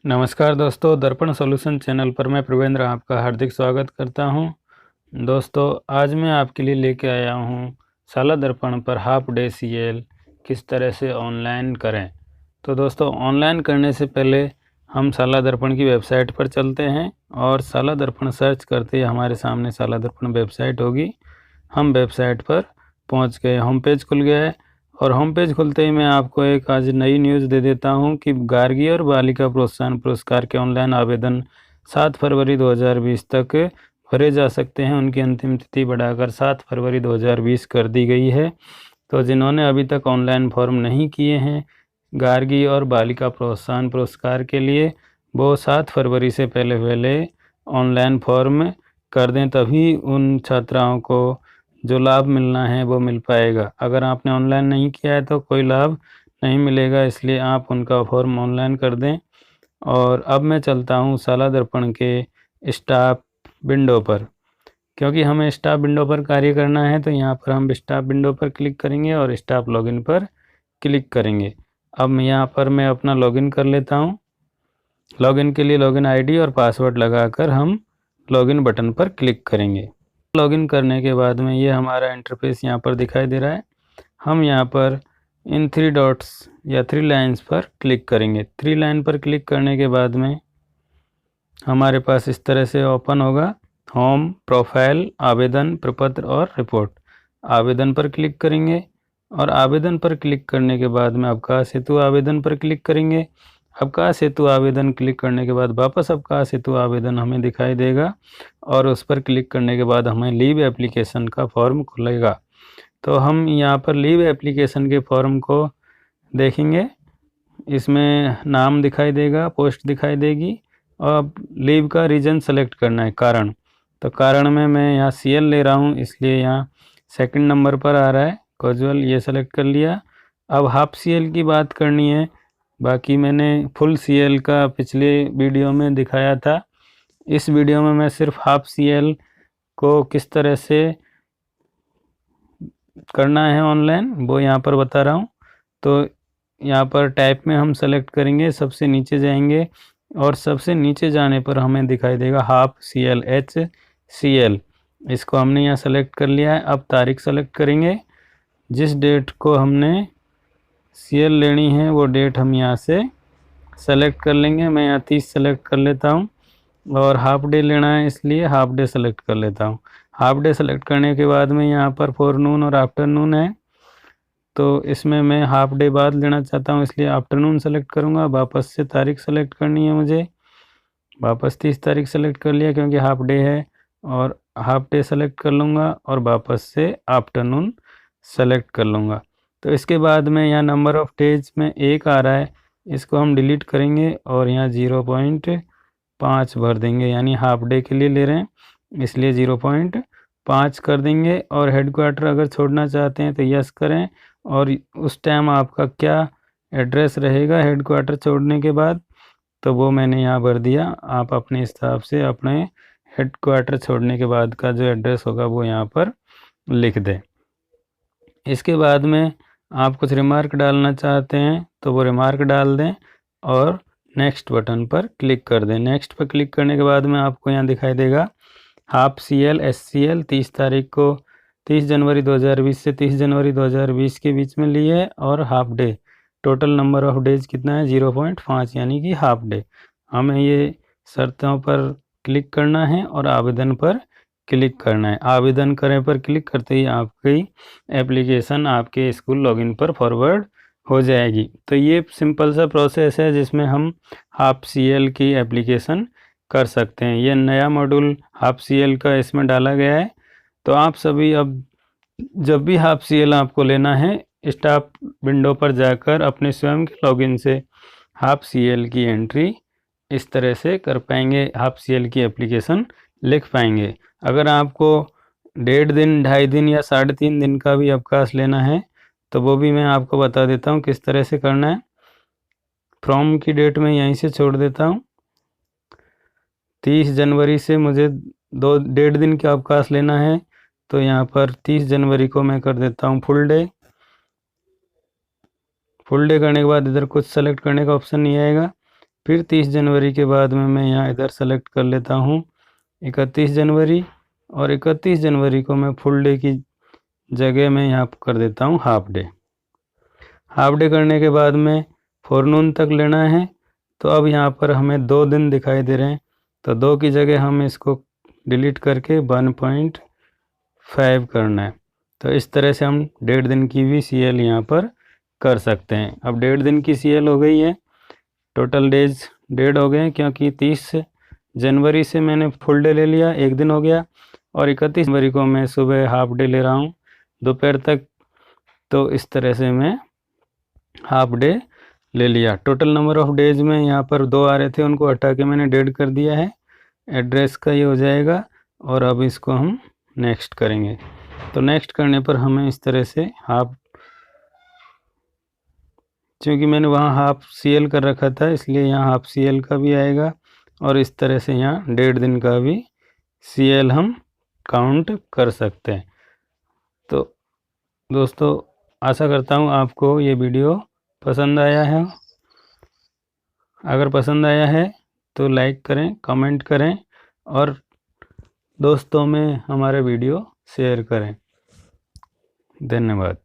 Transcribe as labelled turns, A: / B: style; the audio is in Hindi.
A: नमस्कार दोस्तों, दर्पण सॉल्यूशन चैनल पर मैं प्रवेंद्र आपका हार्दिक स्वागत करता हूं। दोस्तों, आज मैं आपके लिए लेके आया हूं साला दर्पण पर हाफ डे सीएल किस तरह से ऑनलाइन करें। तो दोस्तों, ऑनलाइन करने से पहले हम साला दर्पण की वेबसाइट पर चलते हैं और साला दर्पण सर्च करते ही हमारे सामने साला दर्पण वेबसाइट होगी। हम वेबसाइट पर पहुंच गए, होम पेज खुल गया है और होम पेज खुलते ही मैं आपको एक आज नई न्यूज़ दे देता हूं कि गार्गी और बालिका प्रोत्साहन पुरस्कार के ऑनलाइन आवेदन 7 फरवरी 2020 तक भरे जा सकते हैं। उनकी अंतिम तिथि बढ़ाकर 7 फरवरी 2020 कर दी गई है। तो जिन्होंने अभी तक ऑनलाइन फॉर्म नहीं किए हैं गार्गी और बालिका प्रोत्साहन पुरस्कार के लिए, वो 7 फरवरी से पहले ऑनलाइन फॉर्म कर दें, तभी उन छात्राओं को जो लाभ मिलना है वो मिल पाएगा। अगर आपने ऑनलाइन नहीं किया है तो कोई लाभ नहीं मिलेगा, इसलिए आप उनका फॉर्म ऑनलाइन कर दें। और अब मैं चलता हूँ साला दर्पण के स्टाफ विंडो पर, क्योंकि हमें स्टाफ विंडो पर कार्य करना है। तो यहाँ पर हम स्टाफ विंडो पर क्लिक करेंगे और स्टाफ लॉगिन पर क्लिक करेंगे। अब यहाँ पर मैं अपना लॉगिन कर लेता हूँ। लॉगिन के लिए लॉगिन आईडी और पासवर्ड लगाकर हम लॉगिन बटन पर क्लिक करेंगे। लॉगिन करने के बाद में ये हमारा इंटरफेस यहाँ पर दिखाई दे रहा है। हम यहाँ पर इन 3 डॉट्स या 3 लाइन्स पर क्लिक करेंगे। 3 लाइन पर क्लिक करने के बाद में हमारे पास इस तरह से ओपन होगा होम, प्रोफाइल, आवेदन, प्रपत्र और रिपोर्ट। आवेदन पर क्लिक करेंगे और आवेदन पर क्लिक करने के बाद में अवकाश हेतु आवेदन पर क्लिक करेंगे। अवकाश हेतु आवेदन क्लिक करने के बाद वापस अवकाश हेतु आवेदन हमें दिखाई देगा और उस पर क्लिक करने के बाद हमें लीव एप्लीकेशन का फॉर्म खुलेगा। तो हम यहाँ पर लीव एप्लीकेशन के फॉर्म को देखेंगे। इसमें नाम दिखाई देगा, पोस्ट दिखाई देगी और लीव का रीजन सेलेक्ट करना है, कारण। तो कारण में मैं यहाँ सीएल ले रहा हूँ, इसलिए यहाँ सेकंड नंबर पर आ रहा है कैजुअल, ये सेलेक्ट कर लिया। अब हाफ सीएल की बात करनी है। बाकी मैंने फुल सीएल का पिछले वीडियो में दिखाया था। इस वीडियो में मैं सिर्फ हाफ सीएल को किस तरह से करना है ऑनलाइन वो यहाँ पर बता रहा हूँ। तो यहाँ पर टाइप में हम सेलेक्ट करेंगे, सबसे नीचे जाएंगे और सबसे नीचे जाने पर हमें दिखाई देगा हाफ सीएल HCL। इसको हमने यहाँ सेलेक्ट कर लिया है। अब तारीख सेलेक्ट करेंगे, जिस डेट को हमने सीएल लेनी है वो डेट हम यहाँ से सेलेक्ट कर लेंगे। मैं यहाँ 30 सेलेक्ट कर लेता हूँ और हाफ डे लेना है इसलिए हाफ डे सेलेक्ट कर लेता हूँ। हाफ डे सेलेक्ट करने के बाद में यहाँ पर फोरनून और आफ्टरनून है, तो इसमें मैं हाफ डे बाद लेना चाहता हूँ इसलिए आफ्टरनून सेलेक्ट करूँगा। वापस से तारीख सेलेक्ट करनी है मुझे, वापस 30 तारीख सेलेक्ट कर लिया क्योंकि हाफ डे है और हाफ डे सेलेक्ट कर लूँगा और वापस से आफ्टरनून सेलेक्ट कर लूँगा। तो इसके बाद में यहाँ नंबर ऑफ़ डेज में 1 आ रहा है, इसको हम डिलीट करेंगे और यहाँ 0.5 भर देंगे, यानी हाफ डे के लिए ले रहे हैं इसलिए 0.5 कर देंगे। और हेडक्वार्टर अगर छोड़ना चाहते हैं तो यस करें और उस टाइम आपका क्या एड्रेस रहेगा हेडक्वार्टर छोड़ने के बाद, तो वो मैंने यहाँ भर दिया। आप अपने हिसाब से अपने हेडक्वार्टर छोड़ने के बाद का जो एड्रेस होगा वो यहाँ पर लिख दें। इसके बाद में आप कुछ रिमार्क डालना चाहते हैं तो वो रिमार्क डाल दें और नेक्स्ट बटन पर क्लिक कर दें। नेक्स्ट पर क्लिक करने के बाद में आपको यहाँ दिखाई देगा हाफ सीएल HCL 30 तारीख को 30 जनवरी 2020 से 30 जनवरी 2020 के बीच में लिए और half day. Total number of days कितना है 0.5, यानी कि हाफ डे। हमें ये शर्तों पर क्लिक करना है और आवेदन पर क्लिक करना है। आवेदन करें पर क्लिक करते ही आपकी एप्लीकेशन आपके स्कूल लॉगिन पर फॉरवर्ड हो जाएगी। तो ये सिंपल सा प्रोसेस है जिसमें हम हाफ सीएल की एप्लीकेशन कर सकते हैं। ये नया मॉड्यूल हाफ सीएल का इसमें डाला गया है। तो आप सभी अब जब भी हाफ सीएल आपको लेना है, स्टाफ विंडो पर जाकर अपने स्वयं के लॉगिन से हाफ सीएल की एंट्री इस तरह से कर पाएंगे, हाफ सीएल की एप्लीकेशन लिख पाएंगे। अगर आपको 1.5 दिन, 2.5 दिन या 3.5 दिन का भी अवकाश लेना है तो वो भी मैं आपको बता देता हूँ किस तरह से करना है। फ्रॉम की डेट में यहीं से छोड़ देता हूँ। 30 जनवरी से मुझे 1.5 दिन का अवकाश लेना है तो यहाँ पर 30 जनवरी को मैं कर देता हूँ फुल डे। फुल डे करने के बाद इधर कुछ सेलेक्ट करने का ऑप्शन नहीं आएगा, फिर 30 जनवरी के बाद में मैं यहाँ इधर सेलेक्ट कर लेता हूँ 31 जनवरी, और 31 जनवरी को मैं फुल डे की जगह में यहाँ कर देता हूँ हाफ डे। हाफ डे करने के बाद में फोरनून तक लेना है। तो अब यहाँ पर हमें 2 दिन दिखाई दे रहे हैं, तो 2 की जगह हम इसको डिलीट करके 1.5 करना है। तो इस तरह से हम 1.5 दिन की भी CL यहाँ पर कर सकते हैं। अब 1.5 दिन की CL हो गई है, टोटल डेज 1.5 हो गए, क्योंकि 30 जनवरी से मैंने फुल डे ले लिया, 1 दिन हो गया, और 31 जनवरी को मैं सुबह हाफ डे ले रहा हूँ दोपहर तक। तो इस तरह से मैं हाफ डे ले लिया। टोटल नंबर ऑफ डेज में यहाँ पर 2 आ रहे थे, उनको हटा के मैंने 1.5 कर दिया है। एड्रेस का ये हो जाएगा, और अब इसको हम नेक्स्ट करेंगे। तो नेक्स्ट करने पर हमें इस तरह से हाफ, क्योंकि मैंने वहाँ हाफ CL कर रखा था इसलिए यहाँ हाफ CL का भी आएगा, और इस तरह से यहाँ 1.5 दिन का भी CL हम काउंट कर सकते हैं। तो दोस्तों, आशा करता हूँ आपको ये वीडियो पसंद आया है। अगर पसंद आया है तो लाइक करें, कमेंट करें, और दोस्तों में हमारे वीडियो शेयर करें। धन्यवाद।